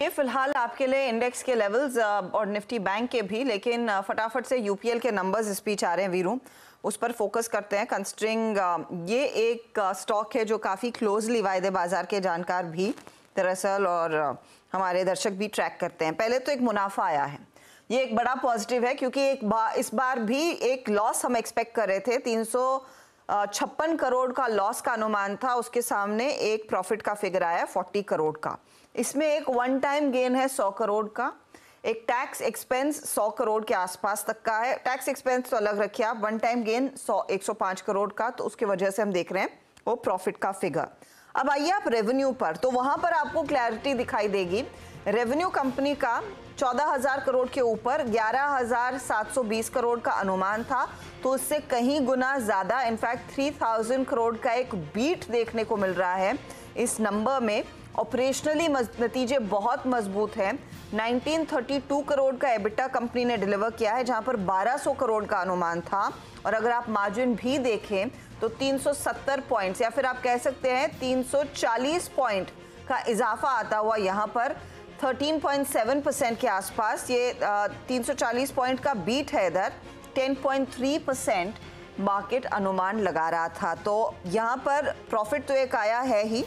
ये फिलहाल आपके लिए इंडेक्स के लेवल्स और निफ्टी बैंक के भी, लेकिन फटाफट से यूपीएल के नंबर्स इस बीच आ रहे हैं वीरू, उस पर फोकस करते हैं। कंसिडरिंग ये एक स्टॉक है जो काफ़ी क्लोजली वायदे बाजार के जानकार भी दरअसल और हमारे दर्शक भी ट्रैक करते हैं। पहले तो एक मुनाफा आया है, ये एक बड़ा पॉजिटिव है क्योंकि इस बार भी एक लॉस हम एक्सपेक्ट कर रहे थे। 356 करोड़ का लॉस का अनुमान था, उसके सामने एक प्रॉफिट का फिगर आया 40 करोड़ का। इसमें एक वन टाइम गेन है 100 करोड़ का, एक टैक्स एक्सपेंस 100 करोड़ के आसपास तक का है। टैक्स एक्सपेंस तो अलग रखिए आप, वन टाइम गेन 105 करोड़ का, तो उसकी वजह से हम देख रहे हैं वो प्रॉफिट का फिगर। अब आइए आप रेवेन्यू पर, तो वहां पर आपको क्लैरिटी दिखाई देगी। रेवेन्यू कंपनी का 14,000 करोड़ के ऊपर 11,720 करोड़ का अनुमान था, तो उससे कहीं गुना ज्यादा, इनफैक्ट 3,000 करोड़ का एक बीट देखने को मिल रहा है इस नंबर में। ऑपरेशनली नतीजे बहुत मजबूत हैं। 1932 करोड़ का एबिटा कंपनी ने डिलीवर किया है, जहां पर 1200 करोड़ का अनुमान था। और अगर आप मार्जिन भी देखें तो 370 पॉइंट्स या फिर आप कह सकते हैं 340 पॉइंट का इजाफा आता हुआ यहाँ पर 13.7% के आसपास। ये 340 पॉइंट का बीट है इधर। 10.3% मार्केट अनुमान लगा रहा था, तो यहाँ पर प्रॉफिट तो एक आया है ही,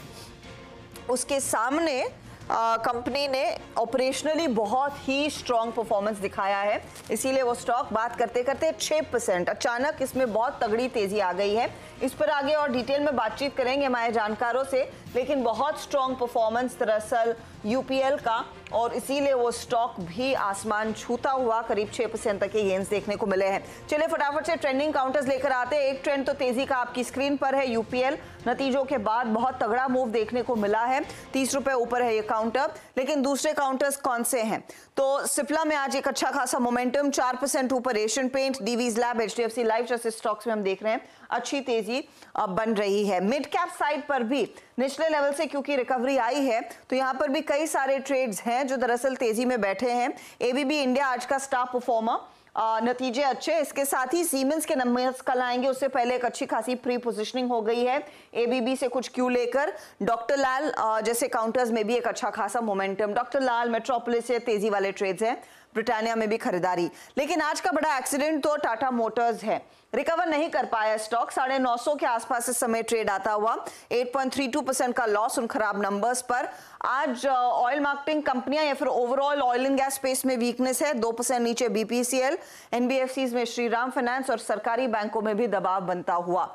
उसके सामने कंपनी ने ऑपरेशनली बहुत ही स्ट्रॉन्ग परफॉर्मेंस दिखाया है, इसीलिए वो स्टॉक बात करते करते 6% अचानक इसमें बहुत तगड़ी तेजी आ गई है। इस पर आगे और डिटेल में बातचीत करेंगे हमारे जानकारों से, लेकिन बहुत स्ट्रॉन्ग परफॉर्मेंस दरअसल यूपीएल का, और इसीलिए वो स्टॉक भी आसमान छूता हुआ करीब 6% तक के गेंस देखने को मिले हैं। चलिए फटाफट से ट्रेंडिंग काउंटर्स लेकर आते हैं। एक ट्रेंड तो तेजी का आपकी स्क्रीन पर है, यूपीएल नतीजों के बाद बहुत तगड़ा मूव देखने को मिला है, 30 रुपए ऊपर है ये काउंटर। लेकिन दूसरे काउंटर्स कौन से हैं? तो सिप्ला में आज एक अच्छा खासा मोमेंटम, 4% ऊपर Asian paint, Divi's lab, HDFC life जैसे स्टॉक्स में हम देख रहे हैं अच्छी तेजी बन रही है। मिड कैप साइड पर भी निचले लेवल से क्योंकि रिकवरी आई है, तो यहाँ पर भी कई सारे ट्रेड्स हैं जो दरअसल तेजी में बैठे हैं। एबीबी इंडिया आज का स्टार परफॉर्मर, नतीजे अच्छे। इसके साथ ही सीमेंस के नंबर्स कल आएंगे, उससे पहले एक अच्छी खासी प्री पोजिशनिंग हो गई है एबीबी से कुछ क्यू लेकर। डॉक्टर लाल जैसे काउंटर्स में भी एक अच्छा खासा मोमेंटम, डॉक्टर लाल, मेट्रोपोलिस से तेजी वाले ट्रेड्स हैं, ब्रिटानिया में भी खरीदारी। लेकिन आज का बड़ा एक्सीडेंट तो टाटा मोटर्स है, रिकवर नहीं कर पाया स्टॉक, 950 के आसपास इस समय ट्रेड आता हुआ, 8.32% का लॉस उन खराब नंबर्स पर। आज ऑयल मार्केटिंग कंपनियां या फिर overall oil and gas space में वीकनेस है, 2% नीचे बीपीसीएल, एनबीएफसीज में श्रीराम फाइनेंस और सरकारी बैंकों में भी दबाव बनता हुआ।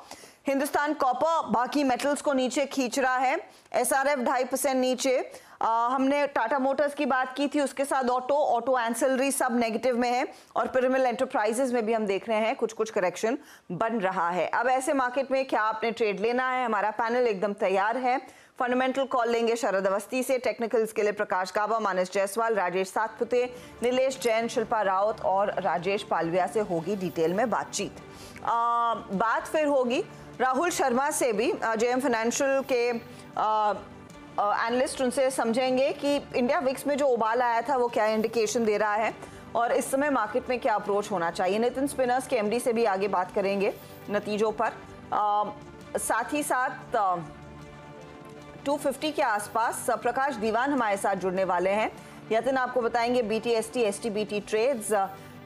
हिंदुस्तान कॉपर बाकी मेटल्स को नीचे खींच रहा है, एसआरएफ 2.5% नीचे। हमने टाटा मोटर्स की बात की थी, उसके साथ ऑटो एंसिलरी सब नेगेटिव में है, और पिरामिड एंटरप्राइजेस में भी हम देख रहे हैं कुछ करेक्शन बन रहा है। अब ऐसे मार्केट में क्या आपने ट्रेड लेना है? हमारा पैनल एकदम तैयार है। फंडामेंटल कॉल लेंगे शरद अवस्थी से, टेक्निकल्स के लिए प्रकाश काबा, मानस जायसवाल, राजेश सातपुते, नीलेश जैन, शिल्पा रावत और राजेश पालविया से होगी डिटेल में बातचीत। बात फिर होगी राहुल शर्मा से भी, जेएम फाइनेंशियल के एनालिस्ट, उनसे समझेंगे कि इंडिया विक्स में जो उबाल आया था वो क्या इंडिकेशन दे रहा है और इस समय मार्केट में क्या अप्रोच होना चाहिए। नितिन स्पिनर्स के एमडी से भी आगे बात करेंगे नतीजों पर। साथ ही साथ 250 के आसपास प्रकाश दीवान हमारे साथ जुड़ने वाले हैं। यतिन आपको बताएंगे बीटीएसटी, एसटीबीटी ट्रेड्स,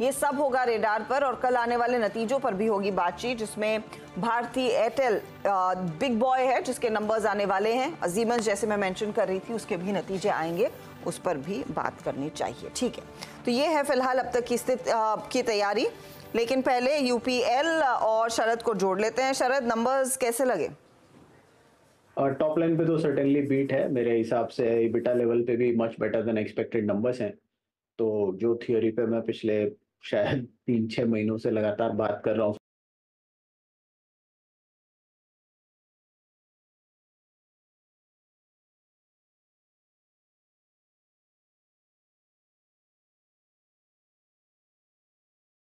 ये सब होगा रेडार पर, और कल आने वाले नतीजों पर भी होगी बातचीत, जिसमें भारती एयरटेल बिग बॉय है जिसके नंबर्स आने वाले हैं। अजीमस जैसे मैं मेंशन कर रही थी उसके भी नतीजे आएंगे, उस पर भी बात करनी चाहिए। ठीक है, तो ये है फिलहाल अब तक की स्थिति की तैयारी, लेकिन पहले यूपीएल और शरद को जोड़ लेते हैं। शरद, नंबर्स कैसे लगे? टॉप लाइन पे तो सर्टेनली बीट है मेरे हिसाब से, EBITDA लेवल पे भी much better than expected numbers हैं। तो जो थियोरी पे मैं पिछले शायद 3-6 महीनों से लगातार बात कर रहा हूँ